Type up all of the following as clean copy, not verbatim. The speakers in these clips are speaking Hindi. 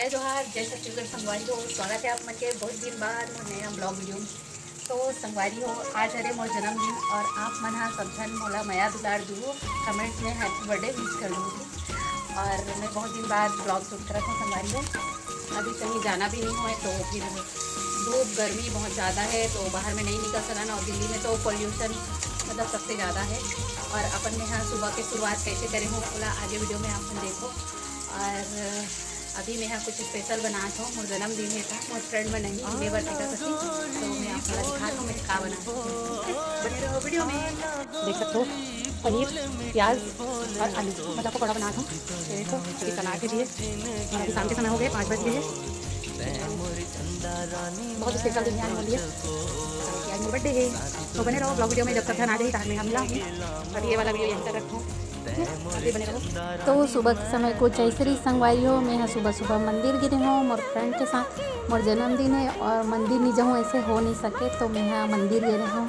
जय जोहार, जय छत्तीसगढ़ संगवारी हो। स्वागत है आप मन के बहुत दिन बाद मोर नया ब्लॉग वीडियो में। तो संगवारी हो, आज हरे मोर जन्मदिन और आप मन हाँ समझन मोला माया दुलार दू कमेंट्स में हैप्पी बर्थडे विश कर दूँगी। और मैं बहुत दिन बाद ब्लॉग शूट कर रहा हूँ संगवारी हो। अभी कहीं जाना भी नहीं हुआ तो फिर धूप गर्मी बहुत ज़्यादा है तो बाहर में नहीं निकल सकना। और दिल्ली में तो पोल्यूशन मतलब सबसे ज़्यादा है। और अपन में यहाँ सुबह की शुरुआत कैसे करें हो बोला आगे वीडियो में आप देखो। और अभी मैं यहाँ कुछ स्पेशल बना हूँ, मोर जन्मदिन है था, मोर फ्रेंड में नहीं नेवर टेका कसी, तो मैं आपको दिखा हूँ मैं क्या बना बने रहो वीडियो में। देख सकते हो पनीर प्याज और आलू मतलब पकौड़ा बना हूँ। देखो ये बना के लिए और अभी शाम के समय हो गए 5 बज गए हैं। बहुत स्पेशल दिन आने वाली है, आज मेरा बर्थडे है। तो बने रहो ब्लॉग वीडियो में, जब तक आ जाए तक मैं मिला हूँ। और ये वाला वीडियो यहीं तक रखूँ, बने रहो। तो सुबह के समय कुछ ऐसे ही संगवारी हो, मैं यहाँ सुबह सुबह मंदिर गिरे हूँ मोर फ्रेंड के साथ। मोर जन्मदिन है और मंदिर नहीं जाऊँ ऐसे हो नहीं सके, तो मैं यहाँ मंदिर गिरे हूँ,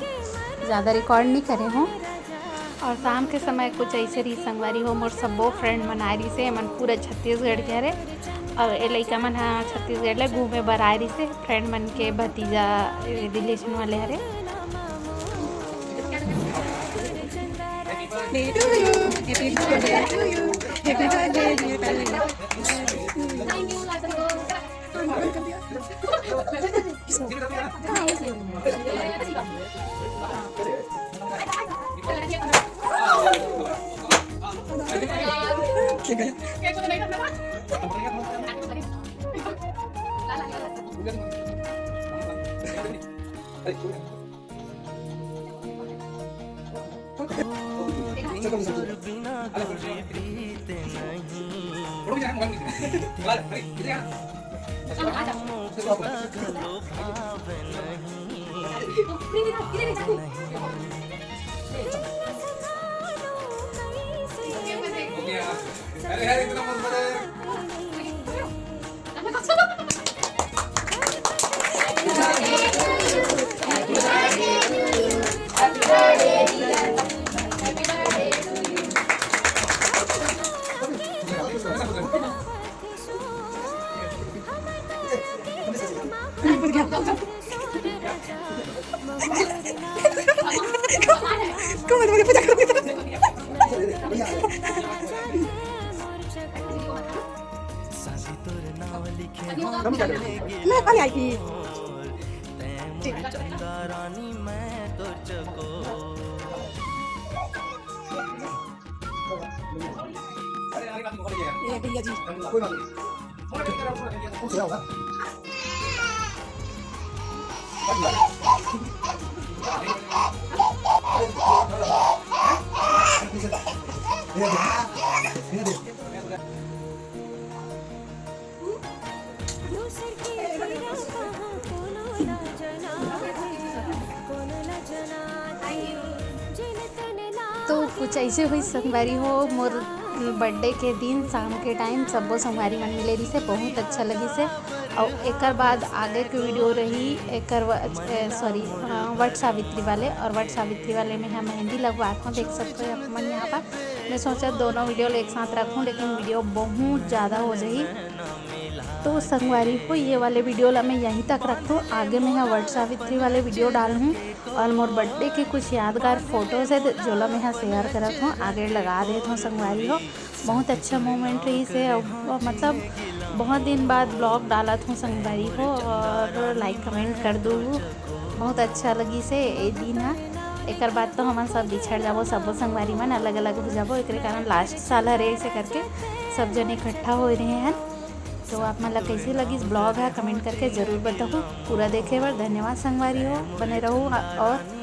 ज़्यादा रिकॉर्ड नहीं करे हूँ। और शाम के समय कुछ ऐसे ही संगवारी हो, मोर सबो फ्रेंड मना रही से मन पूरा छत्तीसगढ़ के हरे। और ये लड़का मन हाँ छत्तीसगढ़ ले घूमे बर आ रही से, फ्रेंड मन के भतीजा रिलेशन वाले हरे। भैया जी कोई बात तो कुछ ऐसे हुई संगवारी हो। मोर बर्थडे के दिन शाम के टाइम सबो संगवारी मन मिले रही से, बहुत अच्छा लगी से। और एक बाद आगे की वीडियो रही एक वट सावित्री वाले, और वट सावित्री वाले में यहाँ मेहंदी लगवाता हूँ, देख सकते हो अपन यहाँ पर। मैं सोचा दोनों वीडियो एक साथ रखूँ, लेकिन वीडियो बहुत ज़्यादा हो जाएगी, तो संगवारी हो ये वाले वीडियो ला मैं यहीं तक रखूँ। आगे मैं यहाँ वट सावित्री वाले वीडियो डालूँ और मोर बर्थडे के कुछ यादगार फ़ोटोज़ है जो ला मैं यहाँ शेयर करत हूँ, आगे लगा देता हूँ संगवारी हो। बहुत अच्छा मोमेंट रही से, मतलब बहुत दिन बाद ब्लॉग डाला हूँ संगवारी हो, और लाइक कमेंट कर दूँ, बहुत अच्छा लगी से ये दिन है। एक बाद तो हम सब बिछड़ जाबो, सबो संगवारी मन अलग अलग हो जाबो, एक कारण लास्ट साल हरे ऐसे करके सब जन इकट्ठा हो रहे हैं। तो आप मतलब कैसी लगी इस ब्लॉग है कमेंट करके ज़रूर बताओ। पूरा देखे बर धन्यवाद संगवारी हो, बने रहो और